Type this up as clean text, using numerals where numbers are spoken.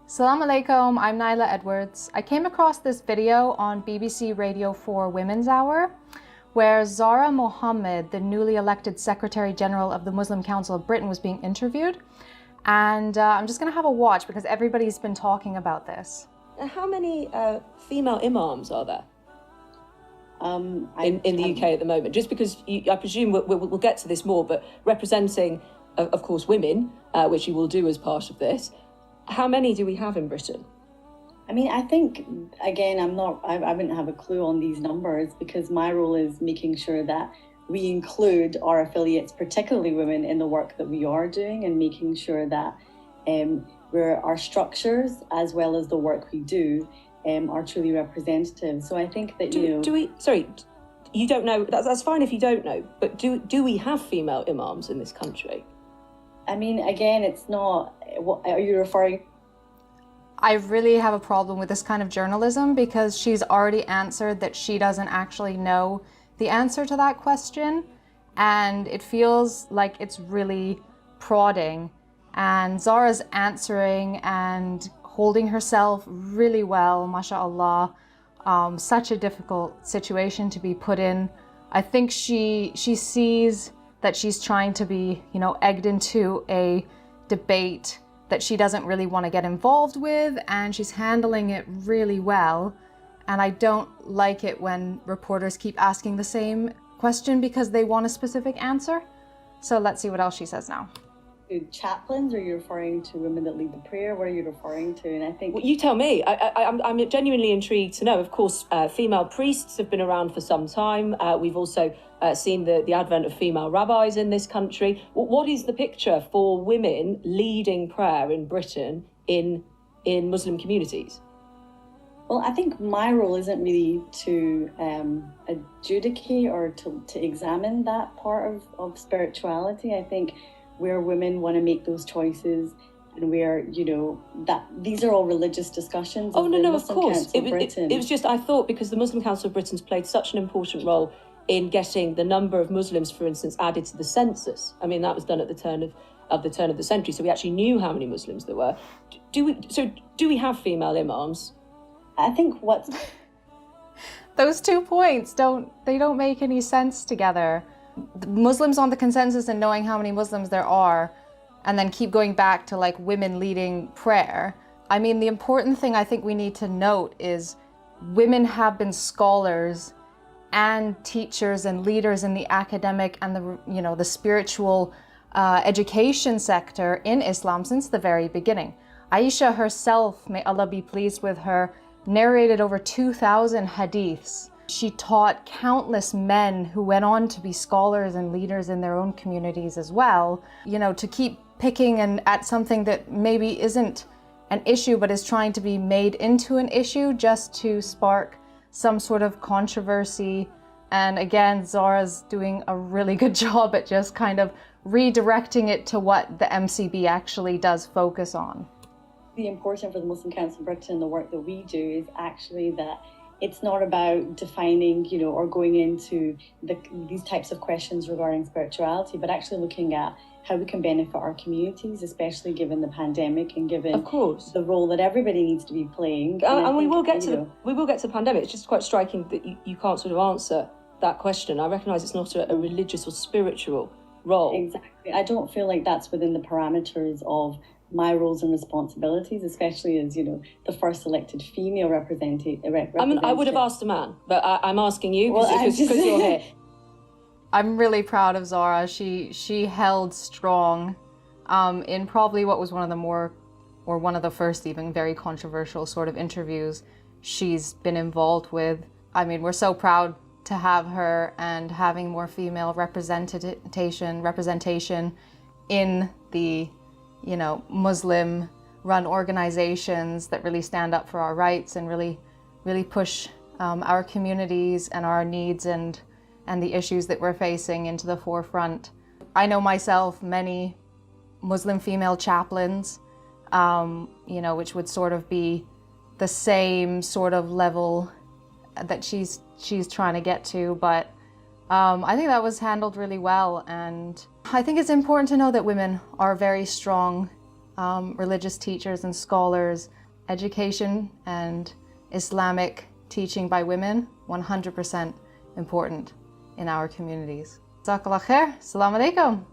Assalamu alaikum, I'm Naila Edwards. I came across this video on BBC Radio 4 Women's Hour where Zara Mohammed, the newly elected Secretary General of the Muslim Council of Britain, was being interviewed. And I'm just going to have a watch because everybody's been talking about this. How many female imams are there in the UK at the moment? Just because I presume we'll get to this more, but representing, of course, women, which you will do as part of this. How many do we have in Britain? I mean, I think, again, I wouldn't have a clue on these numbers because my role is making sure that we include our affiliates, particularly women, in the work that we are doing and making sure that our structures, as well as the work we do, are truly representative. So I think that, you don't know, that's fine if you don't know, but do we have female imams in this country? I mean, again, it's not, what are you referring? I really have a problem with this kind of journalism because she's already answered that she doesn't actually know the answer to that question. And it feels like it's really prodding. And Zara's answering and holding herself really well, mashallah. Such a difficult situation to be put in. I think she sees that she's trying to be, egged into a debate that she doesn't really want to get involved with, and she's handling it really well. And I don't like it when reporters keep asking the same question because they want a specific answer. So let's see what else she says now. Chaplains, or are you referring to women that lead the prayer? What are you referring to? And I think... Well, you tell me. I'm genuinely intrigued to know. Of course, female priests have been around for some time. We've also seen the advent of female rabbis in this country. What is the picture for women leading prayer in Britain in Muslim communities? Well, I think my role isn't really to adjudicate or to examine that part of spirituality. I think where women want to make those choices and where, that these are all religious discussions. Oh, no, of course. It was just, I thought, because the Muslim Council of Britain's played such an important role in getting the number of Muslims, for instance, added to the census. I mean, that was done at the turn of the century, so we actually knew how many Muslims there were. Do we have female imams? I think those 2 points don't make any sense together. The Muslims on the consensus and knowing how many Muslims there are, and then keep going back to like women leading prayer. I mean, the important thing I think we need to note is women have been scholars and teachers and leaders in the academic and the spiritual education sector in Islam since the very beginning. Aisha herself, may Allah be pleased with her, narrated over 2,000 hadiths. She taught countless men who went on to be scholars and leaders in their own communities as well. To keep picking at something that maybe isn't an issue but is trying to be made into an issue just to spark some sort of controversy. And again, Zara's doing a really good job at just kind of redirecting it to what the MCB actually does focus on. The important for the Muslim Council of Britain and the work that we do is actually that it's not about defining, or going into these types of questions regarding spirituality, but actually looking at how we can benefit our communities, especially given the pandemic and given, of course, the role that everybody needs to be playing. And we will get to the pandemic. It's just quite striking that you can't sort of answer that question. I recognise it's not a religious or spiritual role. Exactly. I don't feel like that's within the parameters of my roles and responsibilities, especially as, the first elected female representative. I would have asked a man, but I'm asking you because you're here. I'm really proud of Zara. She held strong in probably what was one of the first even very controversial sort of interviews she's been involved with. I mean, we're so proud to have her, and having more female representation in the Muslim-run organizations that really stand up for our rights and really push our communities and our needs and the issues that we're facing into the forefront. I know myself many Muslim female chaplains, which would sort of be the same sort of level that she's trying to get to, but I think that was handled really well, and I think it's important to know that women are very strong religious teachers and scholars. education and Islamic teaching by women, 100% important in our communities. Jazakallah khair. Assalamu alaikum.